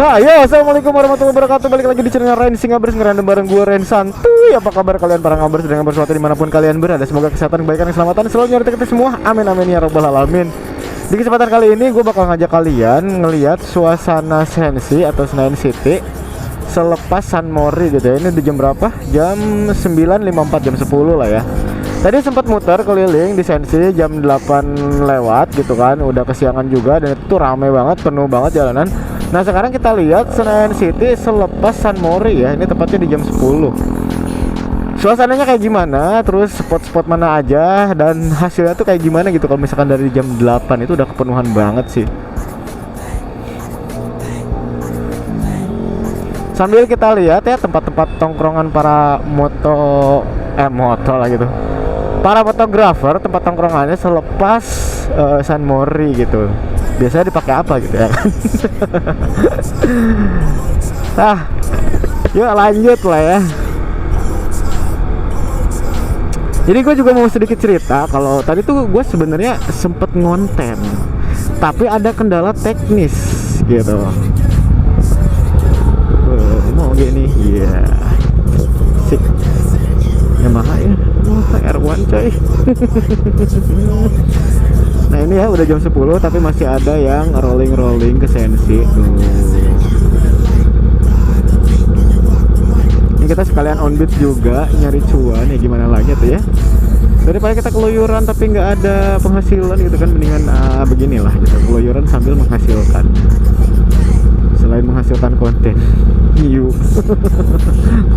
Ayo, assalamualaikum warahmatullahi wabarakatuh. Balik lagi di channel Racing Ngabers, ngerandom bareng gue Ren Santuy. Apa kabar kalian para ngabers dan ngabers suatu dimanapun kalian berada? Semoga kesehatan, kebaikan, keselamatan selalu nyari kita semua. Amin amin ya robbal alamin. Di kesempatan kali ini gue bakal ngajak kalian ngelihat suasana Sensi atau Senayan City selepas San Mori gitu ya. Ini di jam berapa? Jam 9.54, jam 10 lah ya. Tadi sempat muter keliling di Sensi jam 8 lewat gitu kan. Udah kesiangan juga dan itu rame banget, penuh banget jalanan. Nah sekarang kita lihat Senayan City selepas San Mori ya. Ini tepatnya di jam 10. Suasananya kayak gimana, terus spot-spot mana aja, dan hasilnya tuh kayak gimana gitu. Kalau misalkan dari jam 8 itu udah kepenuhan banget sih. Sambil kita lihat ya tempat-tempat tongkrongan para moto lah gitu, para fotografer, tempat tongkrongannya selepas San Mori gitu. Biasanya dipakai apa gitu ya kan. Nah, yuk lanjut lah ya. Jadi gue juga mau sedikit cerita. Kalau tadi tuh gue sebenarnya sempet ngonten, tapi ada kendala teknis gitu. Mau gini, iya. Sik. Yamaha ya, R1 coy. Nah ini ya udah jam 10 tapi masih ada yang rolling ke Sensi tuh. Ini kita sekalian on beat juga nyari cuan ya, gimana lagi tuh ya. Daripada kita keluyuran tapi nggak ada penghasilan gitu kan, mendingan beginilah gitu, keluyuran sambil menghasilkan. Selain menghasilkan konten. Yuk.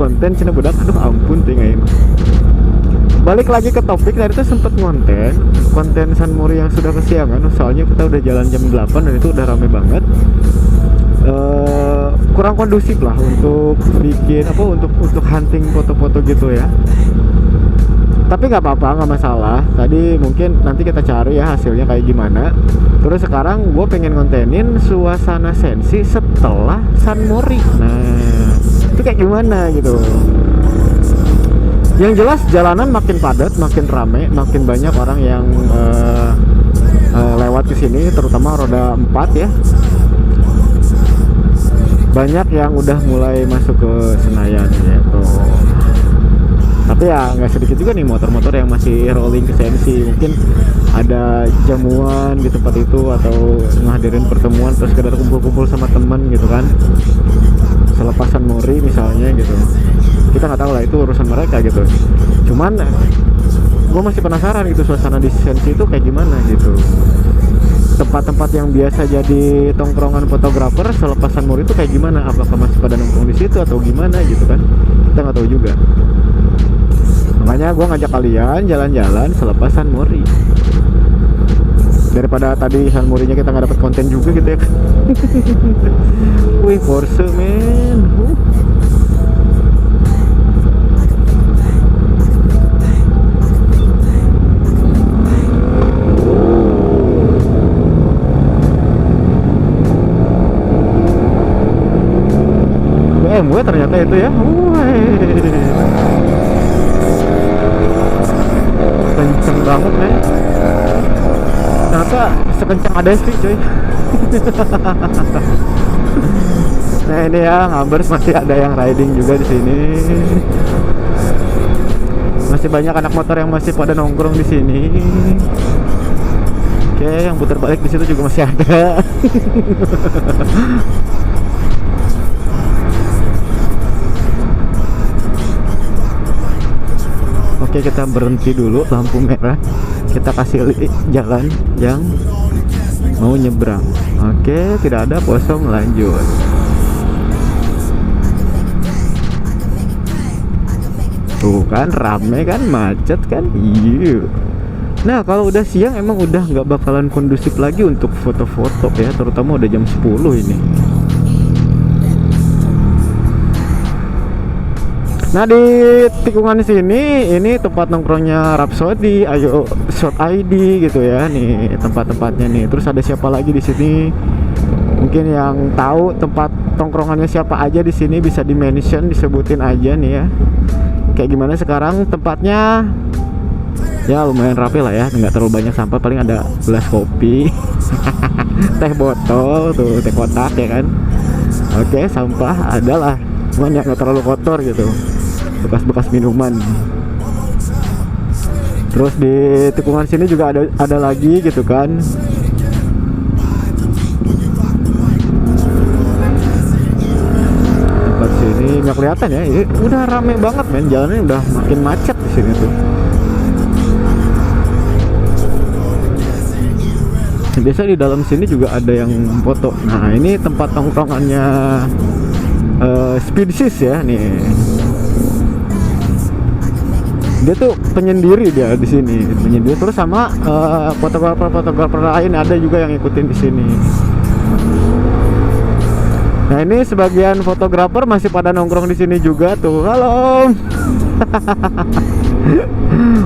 Konten cina budak, aduh ampun tinggalin. Balik lagi ke topik, tadi tuh sempet konten San Mori yang sudah kesiangan. Soalnya kita udah jalan jam 8 dan itu udah rame banget. Kurang kondusif lah untuk bikin apa, untuk hunting foto-foto gitu ya. Tapi nggak apa-apa, nggak masalah. Tadi mungkin nanti kita cari ya hasilnya kayak gimana. Terus sekarang gue pengen ngontenin suasana Sensi setelah San Mori. Nah itu kayak gimana gitu. Yang jelas jalanan makin padat, makin rame, makin banyak orang yang lewat ke sini, terutama roda 4 ya. Banyak yang udah mulai masuk ke Senayan gitu. Tapi ya nggak sedikit juga nih motor-motor yang masih rolling ke Sensi. Mungkin ada jamuan di tempat itu atau ngadirin pertemuan terus sekedar kumpul-kumpul sama temen gitu kan. Selepas San Mori misalnya gitu. Kita nggak tahu lah, itu urusan mereka gitu. Cuman gue masih penasaran gitu suasana di Sensi itu kayak gimana gitu. Tempat-tempat yang biasa jadi tongkrongan fotografer selepas San Mori itu kayak gimana? Apakah masih pada nongkrong di situ atau gimana gitu kan? Kita nggak tahu juga. Makanya gue ngajak kalian jalan-jalan selepas San Mori. Daripada tadi San Morinya kita nggak dapet konten juga gitu ya kan. Wih, Porsche men. BMW ternyata itu ya. Kenceng banget men. Ternyata sekencang ada sih coy. Nah ini ya ngabers, masih ada yang riding juga di sini. Masih banyak anak motor yang masih pada nongkrong di sini. Oke, yang putar balik di situ juga masih ada. Oke, kita berhenti dulu lampu merah. Kita kasih jalan yang mau nyebrang. Oke, tidak ada, kosong, lanjut. Tuh kan rame kan, macet kan. Iya. Nah kalau udah siang emang udah nggak bakalan kondusif lagi untuk foto-foto ya, terutama udah jam 10 ini. Nah di tikungan sini ini tempat nongkrongnya Rhapsody, Ayo Shot ID gitu ya, nih tempat-tempatnya nih. Terus ada siapa lagi di sini? Mungkin yang tahu tempat tongkrongannya siapa aja di sini bisa di mention, disebutin aja nih ya. Kayak gimana sekarang tempatnya? Ya lumayan rapi lah ya, nggak terlalu banyak sampah, paling ada gelas kopi, teh botol tuh, teh kotak ya kan. Oke, sampah adalah, cuman ya nggak terlalu kotor gitu, bekas-bekas minuman. Terus di tikungan sini juga ada lagi gitu kan. Tempat sini nggak kelihatan ya, ini udah rame banget men, jalannya udah makin macet di sini tuh. Biasa di dalam sini juga ada yang foto. Nah ini tempat tongkrongannya Speedsis ya nih. Dia tuh penyendiri dia di sini, penyendiri. Terus sama fotografer lain ada juga yang ikutin di sini. Nah ini sebagian fotografer masih pada nongkrong di sini juga tuh. Halo.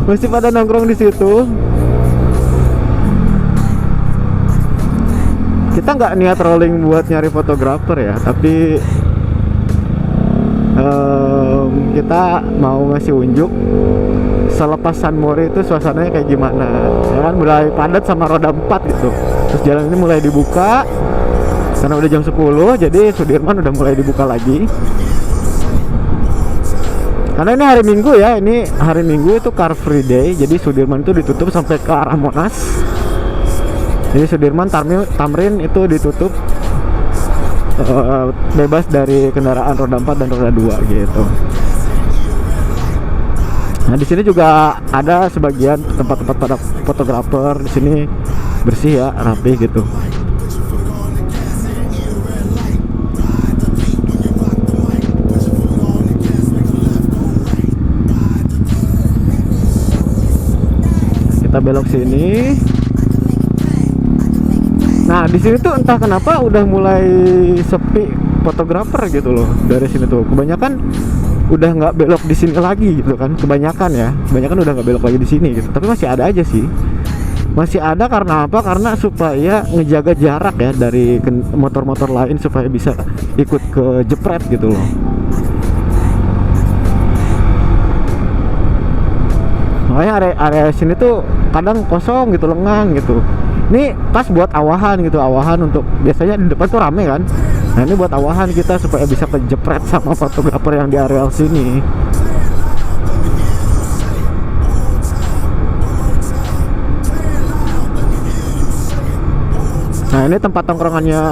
Masih pada nongkrong di situ. Kita nggak niat rolling buat nyari fotografer ya, tapi kita mau ngasih unjuk selepas San Mori itu suasananya kayak gimana ya kan, mulai padat sama roda 4 gitu. Terus jalan ini mulai dibuka karena udah jam 10, jadi Sudirman udah mulai dibuka lagi karena ini hari Minggu ya. Ini hari Minggu itu Car Free Day, jadi Sudirman itu ditutup sampai ke arah Monas. Jadi Sudirman Tamrin itu ditutup bebas dari kendaraan roda 4 dan roda 2 gitu. Nah di sini juga ada sebagian tempat-tempat pada fotografer. Di sini bersih ya, rapi gitu. Kita belok sini. Nah di sini tuh entah kenapa udah mulai sepi fotografer gitu loh. Dari sini tuh kebanyakan udah nggak belok di sini lagi gitu kan. Kebanyakan udah nggak belok lagi di sini gitu. Tapi masih ada aja sih. Masih ada karena apa? Karena supaya ngejaga jarak ya dari motor-motor lain supaya bisa ikut ke jepret gitu loh. Makanya area sini tuh kadang kosong gitu, lengang gitu. Ini pas buat awahan gitu, awahan untuk biasanya di depan tuh rame kan. Nah ini buat awahan kita supaya bisa kejepret sama fotografer yang di areal sini. Nah ini tempat tongkrongannya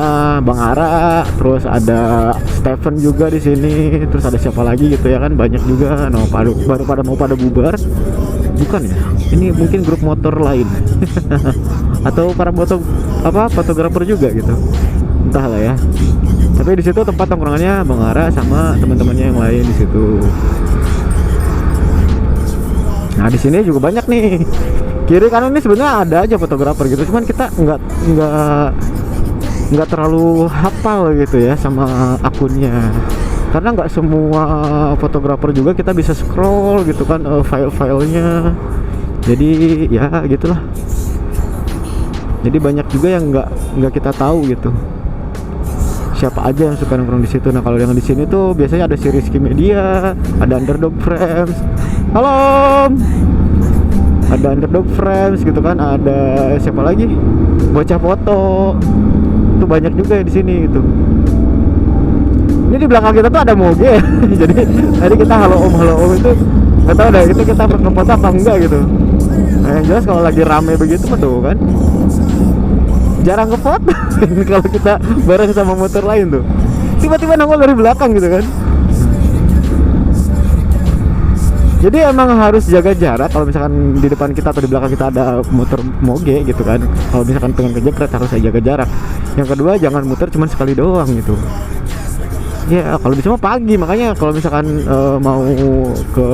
Bang Ara, terus ada Stephen juga di sini, terus ada siapa lagi gitu ya kan, banyak juga. Nah baru pada mau pada bubar, bukan ya? Ini mungkin grup motor lain. Atau para fotografer juga gitu, entahlah ya. Tapi di situ tempat tongkrongannya Bang Ara sama teman-temannya yang lain di situ. Nah di sini juga banyak nih. Kiri kanan ini sebenarnya ada aja fotografer gitu, cuman kita nggak terlalu hafal gitu ya sama akunnya. Karena nggak semua fotografer juga kita bisa scroll gitu kan file-filenya. Jadi ya gitulah. Jadi banyak juga yang nggak kita tahu gitu. Siapa aja yang suka nongkrong di situ. Nah kalau yang di sini tuh biasanya ada si Rizky Media, ada Underdog Frames. Halo. Ada Underdog Frames gitu kan, ada siapa lagi? Bocah foto. Itu banyak juga ya di sini gitu. Ini di belakang kita tuh ada moge. Jadi tadi kita halo om itu nggak tahu deh itu kita ngefoto apa enggak gitu. Nah yang jelas kalau lagi rame begitu mah tuh kan jarang ngefoto. Kalau kita bareng sama motor lain tuh tiba-tiba nongol dari belakang gitu kan. Jadi emang harus jaga jarak kalau misalkan di depan kita atau di belakang kita ada motor moge gitu kan. Kalau misalkan pengen kejepret harus jaga jarak. Yang kedua jangan muter cuma sekali doang gitu. Ya kalau bisa mah pagi, makanya kalau misalkan mau ke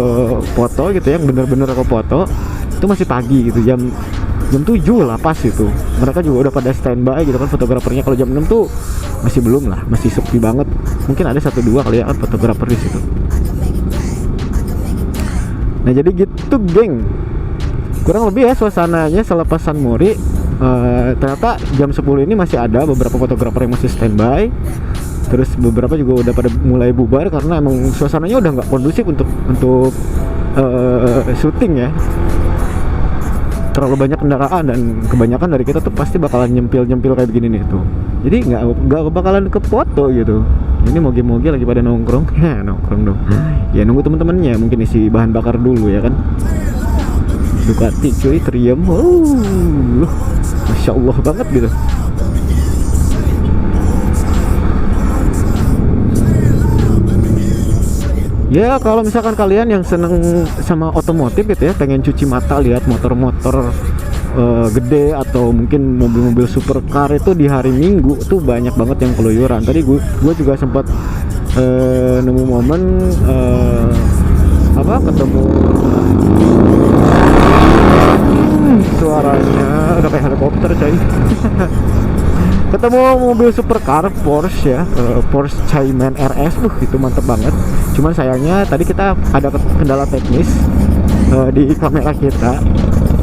foto gitu ya, yang bener-bener ke foto itu masih pagi gitu, jam 7 lah pas itu. Mereka juga udah pada standby gitu kan fotografernya. Kalau jam 6 tuh masih belum lah, masih sepi banget. Mungkin ada 1-2 kali ya kan fotografer di situ. Nah jadi gitu geng, kurang lebih ya suasananya selepas San Mori. Ternyata jam 10 ini masih ada beberapa fotografer yang masih standby. Terus beberapa juga udah pada mulai bubar karena emang suasananya udah nggak kondusif untuk syuting ya. Terlalu banyak kendaraan dan kebanyakan dari kita tuh pasti bakalan nyempil kayak begini nih tuh. Jadi nggak bakalan ke foto gitu. Ini moge-moge lagi pada nongkrong. Nongkrong dong. Ya nunggu teman-temannya mungkin isi bahan bakar dulu ya kan. Ducati cuy, Triumph. Masya Allah banget gitu. Ya kalau misalkan kalian yang seneng sama otomotif gitu ya, pengen cuci mata lihat motor-motor gede atau mungkin mobil-mobil supercar, itu di hari Minggu tuh banyak banget yang keluyuran. Tadi gue juga sempat nemu momen ketemu suaranya udah kayak helikopter coy. Ketemu mobil supercar Porsche ya, Porsche Cayman RS, itu mantep banget. Cuman sayangnya tadi kita ada kendala teknis di kamera kita,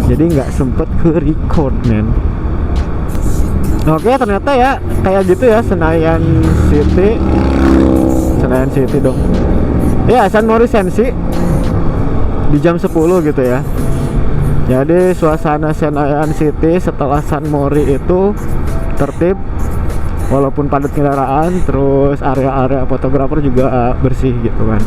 jadi nggak sempet ke record men. Oke, ternyata ya kayak gitu ya, Senayan City dong. Ya, San Mori Sensi di jam 10 gitu ya. Jadi suasana Senayan City setelah San Mori itu tertib, walaupun padat kendaraan, terus area-area fotografer juga bersih gitu kan.